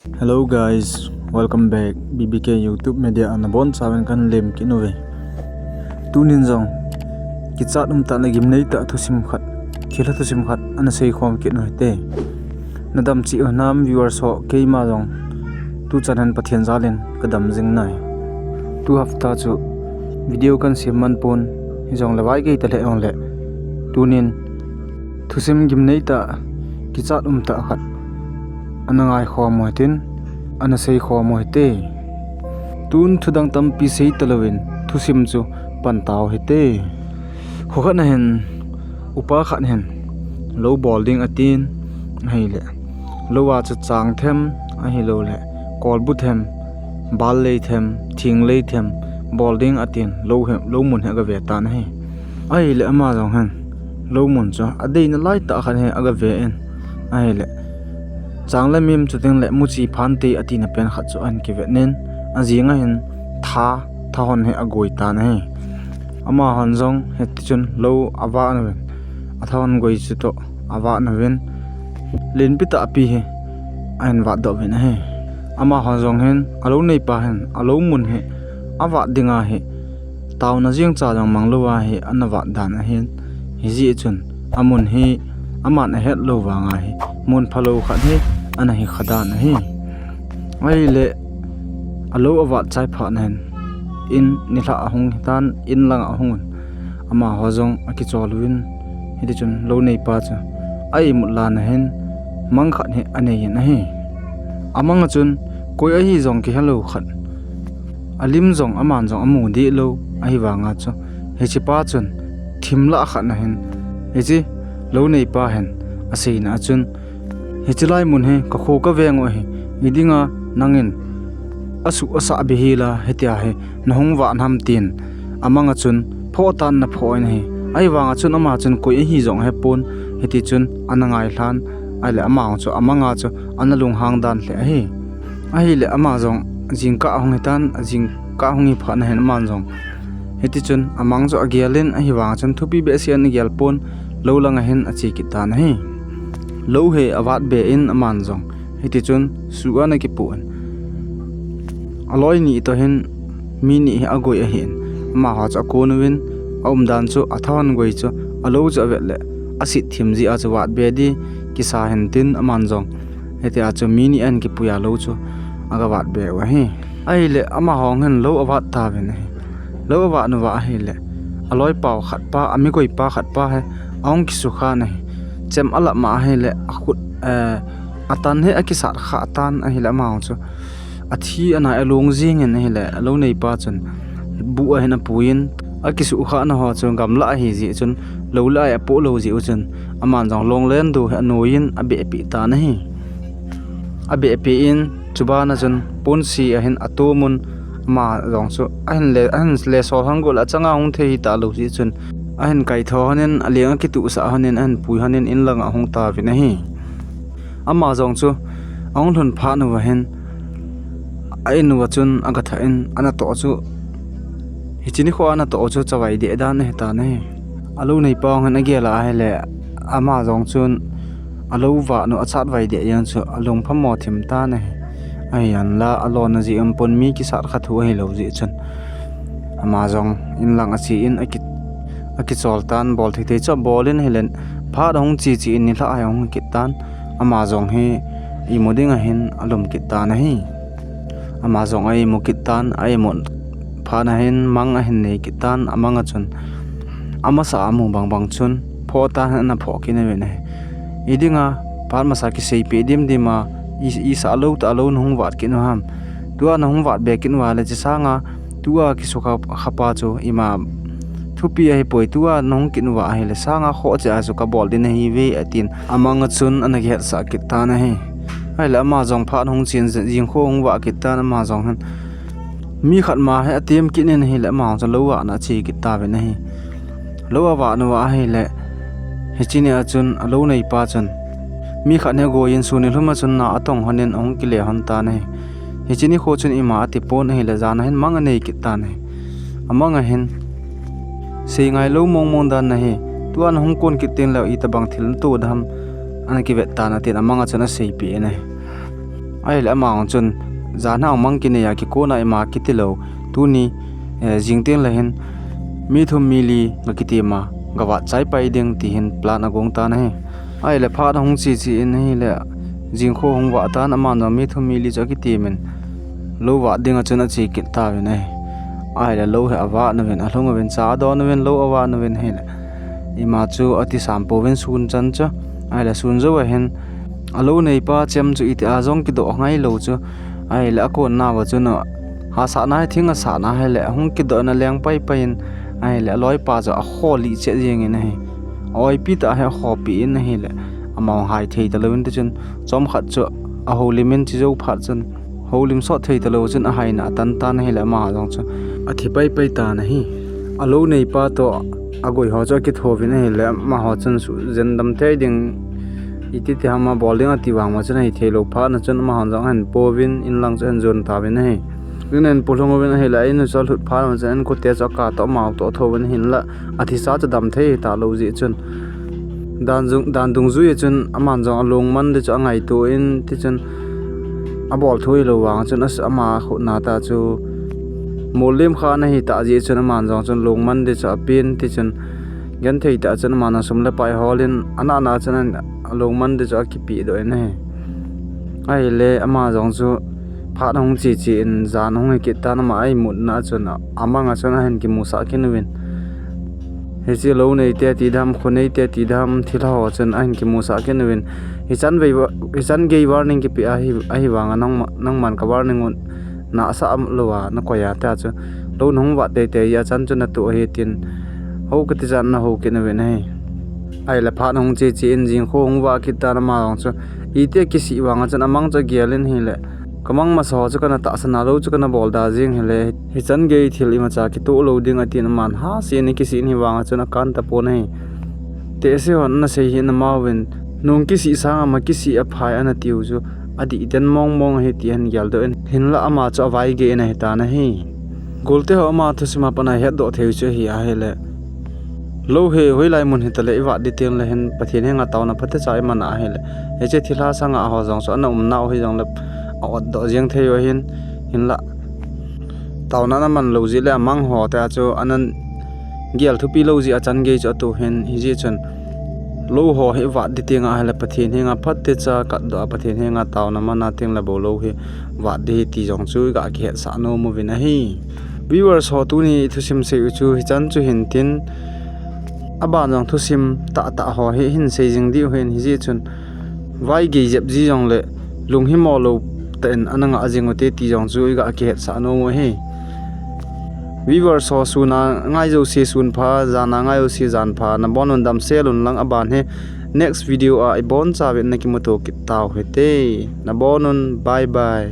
Hello guys, welcome back. BBK YouTube media anabon saben kan lem kinove. Tunin zong kichat ta nagim nei ta thusim khat. Khila thusim khat ana sei khom kinoi te. Nadam chi nam viewers ho keima zong tu chanan pathian zalen kadam jing nai. Tu hafta chu video kan simman pon hizong lawai ke ta le ong le. Tunin thusim gim nei ta kichat ta khat anangai khom moitin ana sei khom moite tun thudang tampi sei talawin thusim chu pantaw hete khokhat na hen upa khat hen low balding atin heile lowa chu chang them a hi lo le kol bu them bal le them thing le them balding atin Loumun he ga ve ta na he ai le ama jong han Loumun chu adei na lai ta khan he aga ve en ai le chang la mim chuting le muchi phanti atina pen khat chu an ki nen azinga hin tha hon he agoi ta na he ama hon jong he chun lo awa na wen athon goi chu to awa na wen len pita pi he an wa do wen he ama hon jong hen alo nei pa hen alo mun he awa dinga he taw na jing cha jang manglowa he anawa dan a hen hi ji chun amun he aman a het lo wa nga he mun Phalou khat he ana hi khada na hi ai le alo awa chai pha nen in nila ahung tan in lang ahung ama hojong aki cholwin hidi chun lo nei pa cha ai mutla na hen mang khat he ane yin na hi amang chun koi a hi jong ki hello khat alim jong aman jong amu di lo ai wa nga chu he chi pa chun thimla khat na hen he chi lo nei pa hen asei na chun hichilai mun he ka kho ka vengo he idinga nangin asu asa behila hetia he nahung wa nam tin amanga chun pho tan na phoin he ai wanga chun ama chun koi hi jong he pon heti chun anangai hlan ai le ama chu amanga chu analung hang dan hle he ai le ama jong jingka hong hetan jingka hongi phan hen man jong heti chun amang chu agialen ai wanga chun thupi be sian gyal pon lo langa hen achi kitan he lo he awat be in aman jong hiti chun suana ki pun aloi ni to hen mini agoi a hen ma ha cha konwin dan chu athon goi chu alo cha vele asit thimji a chawat be di ki sa hen tin aman jong heti a chu mini an ki puya lo chu aga wat be wa he ai le ama hong hen lo awat ta ben he lo awa nu wa he le aloi pau khat pa ami koi pa khat pa he ong ki su kha na chem ala ma hele akhut atan he akisat kha atan a hila ma chu athi ana along jing en hele alo nei pa chun bu a hena puin akisu kha na ho chu gamla hi ji chun lo la ya po lo ji chun aman jong long len du he noin abe pi ta na hi abe pi in chubana chun pon si a hen atomun ma jong chu an le so hangol achanga hung the hi ta lo ji chun ahen kai tho hanen aliang ki tu sa hanen an pui hanen in lang ahong ta vi na hi ama jong chu ong thun pha nu hen ai nu chun aga tha in ana to chu hichini kho ana to chu chawai de dan he ta ne alo nei pawng han agela hele ama jong chun alo wa nu achat vai de yang chu along pham mo thim ta ne ai an la alon ji ampon mi ki sar kha thu hi lo ji chun ama jong in lang achi in aki choltan bol thei cha bolin helen pha dong chi ni la ayong kitan ama jong he I moding a hin alum kitan hi ama jong ai mo kitan ai mon pha na hin mang a hin nei kitan amanga chun ama sa amu bang chun pho ta na pho ki ne ne idinga par ma sa ki sei pe dim dima I sa lo ta lo nong wat ki no ham tua nong wat be kin wa le chi sanga tua ki sukha khapa chu ima thupi ai poi tua nong kin wa ai le sanga kho cha su ka bol din hi ve atin amanga chun anagi sa kitana he ai la ma jong pha nong chin jing kho hong wa kitana ma jong han mi khat ma he atim kin ne hi la ma cha lo wa na chi kita ve na hi lo wa no wa hi le he chini a chun alo nei pa chun mi khat ne go yin su ni hluma chun na atong honen ong ki le hon ta ne he chini kho chun ima ati pon hi la jana hen mang nei kitana amanga hen sei ngai lo mong dan na he tuan hong kon kitin la I tabang thil tu dham ana ki vet ta na tin amanga chana sei pi ne ai la ma chun zana mang ki ne ya ki ko na ma ki ti lo tu ni jingten la hen mi thum mili ngakiti ma gawa chai pai ding ti hin plan agong ta na he ai la pha hong chi chi in hi la jing kho hong wa ta na ma no mi thum mili cha ki ti men lo wa ding a chun a chi ki ta ve ne ai la lo he awa na ven a hlong ven cha do na ven lo awa na ven he la ima chu ati sam po ven sun chan cha ai la sun zo hen alo nei pa chem chu iti a jong ki do ngai lo chu ai la ko na wa chu no ha sa na thinga sa na he la hong ki do na leng pai pain ai la loi pa cho a kholi che jeng in he oi pi ta he kho pi in he la among hai thei ta lewin te chun chom khat chu a holimen chi zo phat chun holim so thei ta lo chun a hai na tan tan he la ma jong chu a thi pai pai ta na hi alo nei pa to agoi ho cho ki thovin he la ma ho chun su zendam thei ding iti te hama bowling ati wang ma chun hi thelo pha na chun ma han jong han povin in lang chen zon ta bin he nen polong wen he la in chol hut pha ma chen ko te cha ka to ma to thowen hin la athi sa cha dam thei ta lo ji chun dan dung zu ye chun aman jong along man de cha ngai to in ti chun a bol thui lo wang chun as ama khu na ta chu molem kha na hi ta ji chun aman jong chun long man de cha pin ti chun gan thei ta chun ma na sum la pai holin ana na chun along man de cha ki pi do ne ai le ama jong chu pha hong chi chi in zan hong ki ta na ma ai mut na chun amanga chun hen ki musa kin win he chi lo nei te ti dham khonei te ti dham thila ho chun an ki musa kin win hi chan gei warning ki pi a hi wanga nang man ka warning na sa am lowa na ko ya ta chu lo nong wa te te ya chan chu na tu he tin ho ka ti jan na ho kin win he ai la pha hong chi chi in jing kho hong wa ki ta na ma rong chu i te ki si wanga chan amang cha gialin hi le kamang ma so chu kana ta sana lo chu kana bol da jing hele hi chan ge thil ima cha ki to loading atin man ha se ni ki sin hi wanga chuna kan ta pon he te se hon na se hi na ma wen nong ki si sa ma ki si a phai ana tiu chu adi den mong he ti han gyal do hin la ama cha vai ge na heta na he golte ho ma thusima pana he do theu chu hi a hele lo he hoi lai mun he tale iwa di ten le hen pathin he nga taw na phathe cha ma na hele he che thila sanga ho jong so na na ho jong le awat do jeng theo hin la tawna na man lo ji le amang ho ta chu anan gial thupi lo ji achan ge cho tu hen hi ji chun lo ho he wa di tinga hala pathin he nga phatte cha ka do pathin he nga tawna ma na ting la bo lo he wa de ti jong chu ga ke sa no mu vin a hi viewers ho tu ni thusim se chu hi chan chu hin tin aba jong thusim ta ho he hin se jing di hen hi ji chun vai ge jep ji jong le lung hi mo lo ten ananga ajingote ti jong chu ga ke sa no mo he viewers so suna ngai jo se sun pha jana ngai o si jan pha na bonon dam selun lang aban he next video a ibon cha ve na ki moto ki taw hete na bonon bye bye